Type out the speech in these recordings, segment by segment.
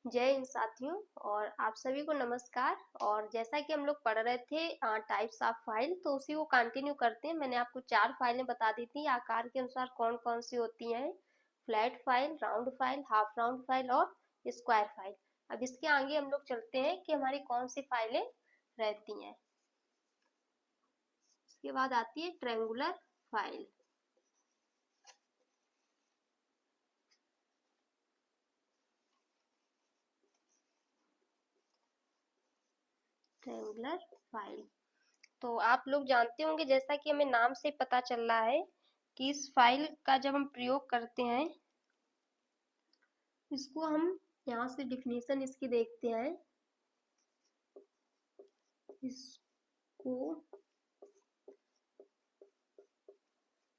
जय हिंद साथियों। और आप सभी को नमस्कार। और जैसा कि हम लोग पढ़ रहे थे टाइप्स ऑफ फाइल, तो उसी को कंटिन्यू करते हैं। मैंने आपको 4 फाइलें बता दी थी आकार के अनुसार कौन कौन सी होती हैं। Flat file, round file, half round file और स्क्वायर फाइल। अब इसके आगे हम लोग चलते हैं कि हमारी कौन सी फाइलें रहती हैं। इसके बाद आती है ट्रायंगुलर फाइल। ट्रायंगुलर फाइल तो आप लोग जानते होंगे, जैसा कि हमें नाम से पता चल रहा है कि इस फाइल का जब हम प्रयोग करते हैं, इसको हम यहाँ से डिफिनीशन इसकी देखते हैं। इसको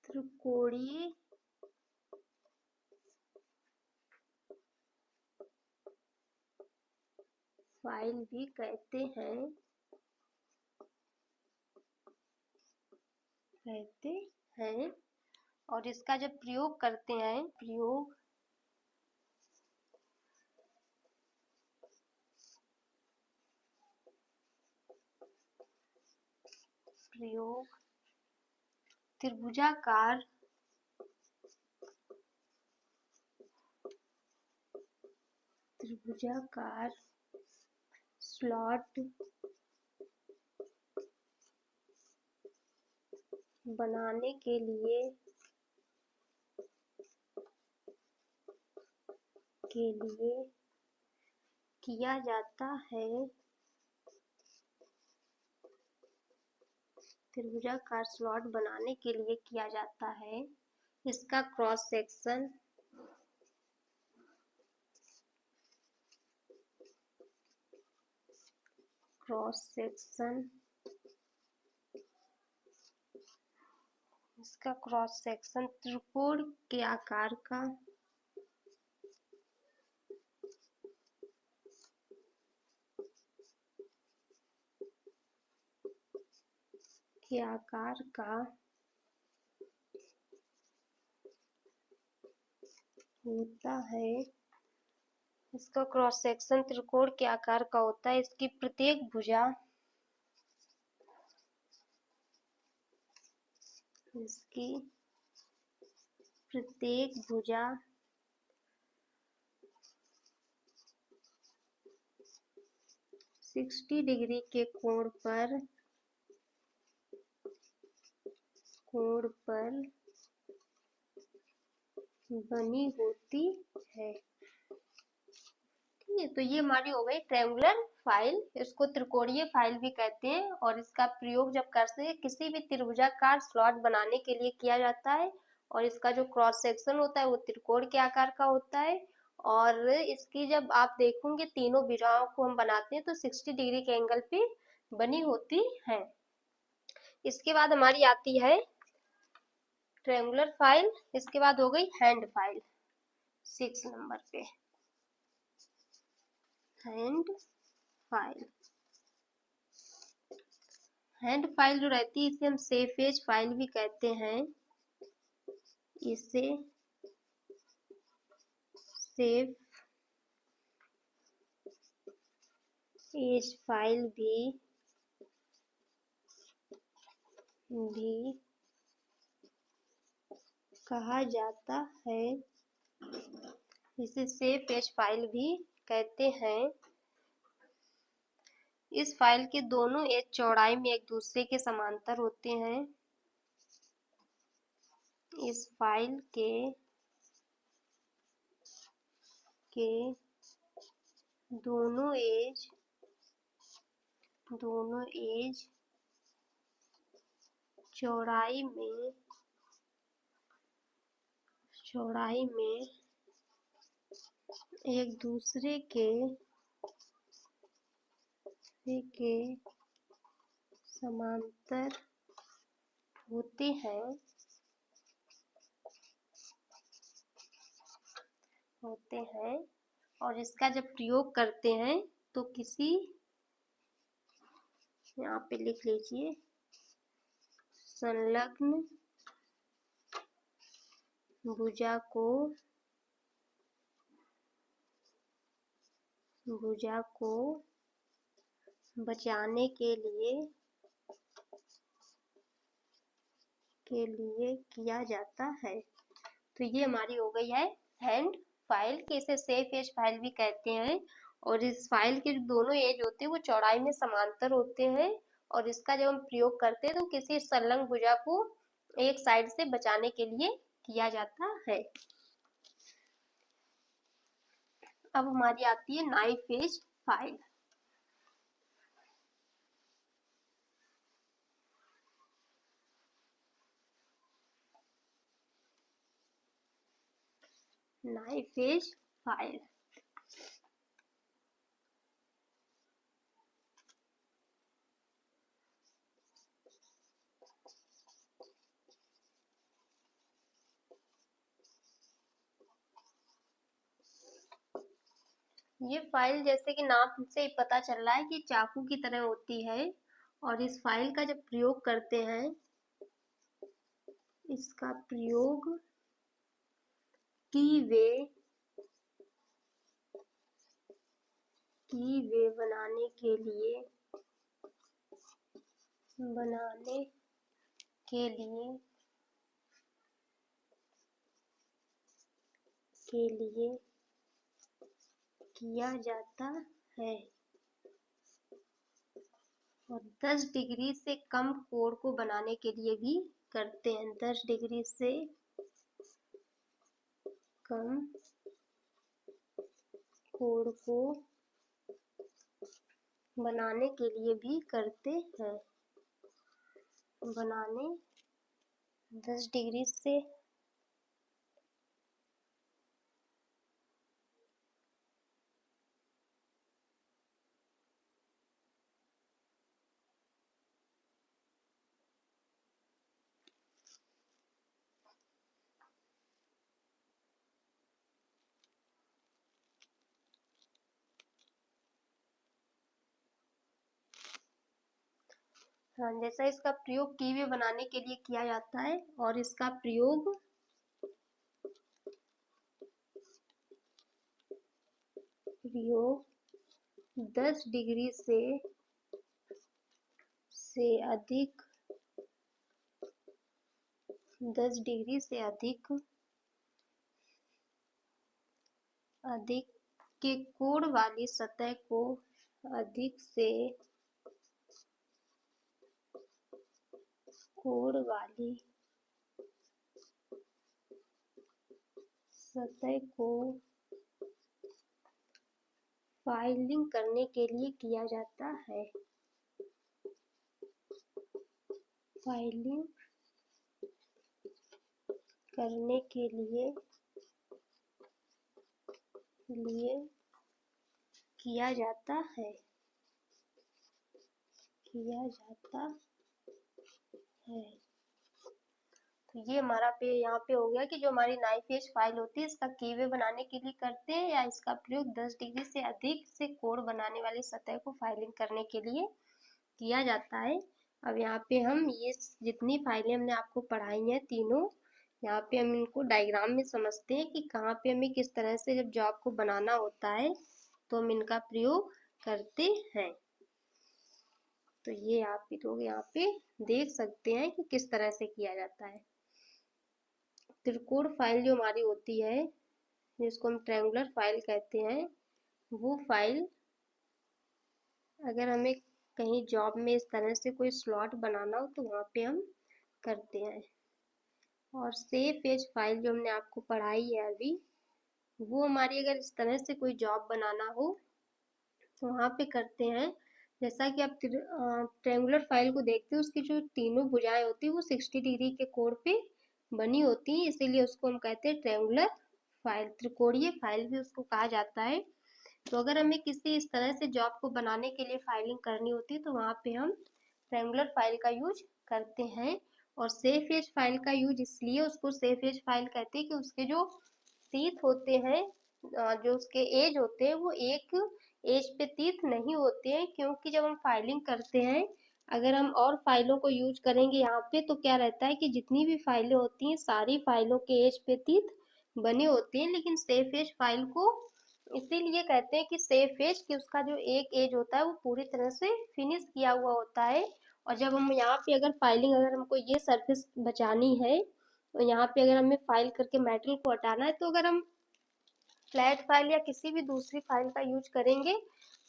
त्रिकोणीय फाइल भी कहते हैं। और इसका जब प्रयोग करते हैं, प्रयोग त्रिभुजाकार स्लॉट बनाने के लिए किया जाता है। त्रिभुजाकार स्लॉट बनाने के लिए किया जाता है। इसका क्रॉस सेक्शन त्रिकोण के आकार का होता है। इसका क्रॉस सेक्शन त्रिकोण के आकार का होता है। इसकी प्रत्येक भुजा 60 डिग्री के कोण पर बनी होती है। ठीक है, तो ये हमारी हो गई ट्रायंगुलर फाइल। इसको त्रिकोणीय फाइल भी कहते हैं। और इसका प्रयोग जब करते हैं, किसी भी त्रिभुजाकार स्लॉट बनाने के लिए किया जाता है। और इसका जो क्रॉस सेक्शन होता है वो त्रिकोण के आकार का होता है। और इसकी जब आप देखोगे, तीनों भुजाओं को हम बनाते हैं तो 60 डिग्री के एंगल पे बनी होती है। इसके बाद हमारी आती है ट्रायंगुलर फाइल। इसके बाद हो गई हैंड फाइल 6 नंबर पे। हैंड फाइल जो रहती है, इसे हम सेफ एज फाइल भी कहते हैं। इसे सेफ एज फाइल भी कहा जाता है। इसे सेफ एज फाइल भी कहते हैं। इस फाइल के दोनों एज चौड़ाई में एक दूसरे के समांतर होते हैं। इस फाइल के दोनों एज चौड़ाई में एक दूसरे के समांतर होते हैं। और इसका जब प्रयोग करते हैं तो किसी, यहाँ पे लिख लीजिए, संलग्न भुजा को भुजा को बचाने के लिए किया जाता है। तो ये हमारी हो गई है हैंड फाइल, कि इसे सेफ एज फाइल भी कहते हैं। और इस फाइल के जो दोनों एज होते हैं वो चौड़ाई में समांतर होते हैं, और इसका जब हम प्रयोग करते हैं तो किसी संलग्न भुजा को एक साइड से बचाने के लिए किया जाता है। अब हमारी आती है knife edge file. Knife edge file ये फाइल जैसे कि नाम से पता चल रहा है कि चाकू की तरह होती है, और इस फाइल का जब प्रयोग करते हैं, इसका प्रयोग कीवे बनाने के लिए किया जाता है, और 10 डिग्री से कम कोण को बनाने के लिए भी करते हैं। 10 डिग्री से कम कोण को बनाने के लिए भी करते हैं। 10 डिग्री से हाँ, जैसा इसका प्रयोग कीवे बनाने के लिए किया जाता है, और इसका प्रयोग 10 डिग्री से अधिक 10 डिग्री से अधिक के कोण वाली सतह को अधिक से कोण वाली सतह को फाइलिंग करने के लिए किया जाता है। फाइलिंग करने के लिए किया जाता है। तो ये हमारा यहाँ पे हो गया कि जो हमारी नाइफ एज फाइल होती है, इसका कीवे बनाने के लिए करते हैं, या इसका प्रयोग 10 डिग्री से अधिक से कोण बनाने वाली सतह को फाइलिंग करने के लिए किया जाता है। अब यहाँ पे हम ये जितनी फाइलें हमने आपको पढ़ाई हैं तीनों, यहाँ पे हम इनको डायग्राम में समझते हैं कि कहाँ पे हमें किस तरह से जब जॉब को बनाना होता है तो हम इनका प्रयोग करते हैं। तो ये आप लोग यहाँ पे देख सकते हैं कि किस तरह से किया जाता है। त्रिकोण फाइल जो हमारी होती है, जिसको हम ट्रायंगुलर फाइल कहते हैं, वो फाइल अगर हमें कहीं जॉब में इस तरह से कोई स्लॉट बनाना हो तो वहाँ पे हम करते हैं। और सेफ एज फाइल जो हमने आपको पढ़ाई है अभी, वो हमारी अगर इस तरह से कोई जॉब बनाना हो तो वहाँ पे करते हैं। जैसा कि आप ट्रायंगुलर फाइल को देखते हैं, उसकी जो तीनों भुजाएं होती है वो 60 डिग्री के कोण पे बनी होती है, इसीलिए उसको हम कहते हैं ट्रायंगुलर फाइल, त्रिकोणीय फाइल भी उसको कहा जाता है। तो अगर हमें किसी इस तरह से जॉब को बनाने के लिए फाइलिंग करनी होती है तो वहाँ पे हम ट्रायंगुलर फाइल का यूज करते हैं। और सेफ एज फाइल का यूज इसलिए उसको सेफ एज फाइल कहते हैं कि उसके जो तीत होते हैं, जो उसके एज होते हैं, वो एक एज पे तीत नहीं होते हैं, क्योंकि जब हम फाइलिंग करते हैं, अगर हम और फाइलों को यूज करेंगे यहाँ पे तो क्या रहता है कि जितनी भी फाइलें होती हैं सारी फाइलों के एज पे तीत बने होते हैं, लेकिन सेफ एज फाइल को इसीलिए कहते हैं कि सेफ एज, कि उसका जो एक एज होता है वो पूरी तरह से फिनिश किया हुआ होता है। और जब हम यहाँ पे अगर फाइलिंग, अगर हमको ये सरफेस बचानी है, तो यहाँ पे अगर हमें फाइल करके मेटल को हटाना है, तो अगर हम फ्लैट फाइल या किसी भी दूसरी फाइल का यूज करेंगे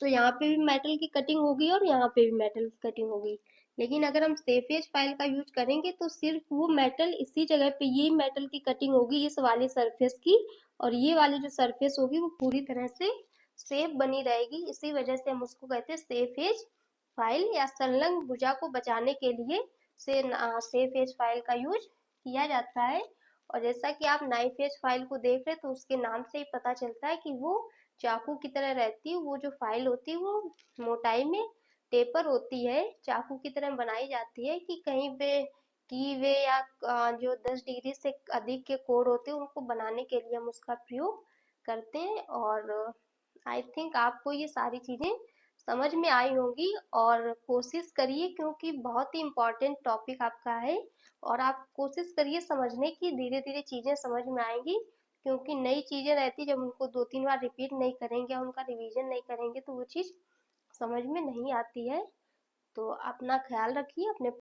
तो यहाँ पे भी मेटल की कटिंग होगी और यहाँ पे भी मेटल की कटिंग होगी। लेकिन अगर हम सेफ एज फाइल का यूज करेंगे तो सिर्फ वो मेटल इसी जगह पे, ये मेटल की कटिंग होगी इस वाली सरफेस की, और ये वाली जो सरफेस होगी वो पूरी तरह से सेफ बनी रहेगी। इसी वजह से हम उसको कहते हैं सेफ एज फाइल, या संलग्न भुजा को बचाने के लिए सेफ एज फाइल का यूज किया जाता है। और जैसा कि आप नाइफ एज फाइल को देख रहे हैं, तो उसके नाम से ही पता चलता है कि वो चाकू की तरह रहती है। वो जो फाइल होती है वो मोटाई में टेपर होती है, चाकू की तरह बनाई जाती है, कि कहीं पे की वे या जो 10 डिग्री से अधिक के कोड होते हैं उनको बनाने के लिए हम उसका प्रयोग करते हैं। और आई थिंक आपको ये सारी चीजें समझ में आई होंगी, और कोशिश करिए, क्योंकि बहुत ही इम्पोर्टेंट टॉपिक आपका है। और आप कोशिश करिए समझने की, धीरे धीरे चीजें समझ में आएंगी, क्योंकि नई चीजें रहती, जब उनको 2-3 बार रिपीट नहीं करेंगे, उनका रिवीजन नहीं करेंगे, तो वो चीज समझ में नहीं आती है। तो अपना ख्याल रखिए, अपने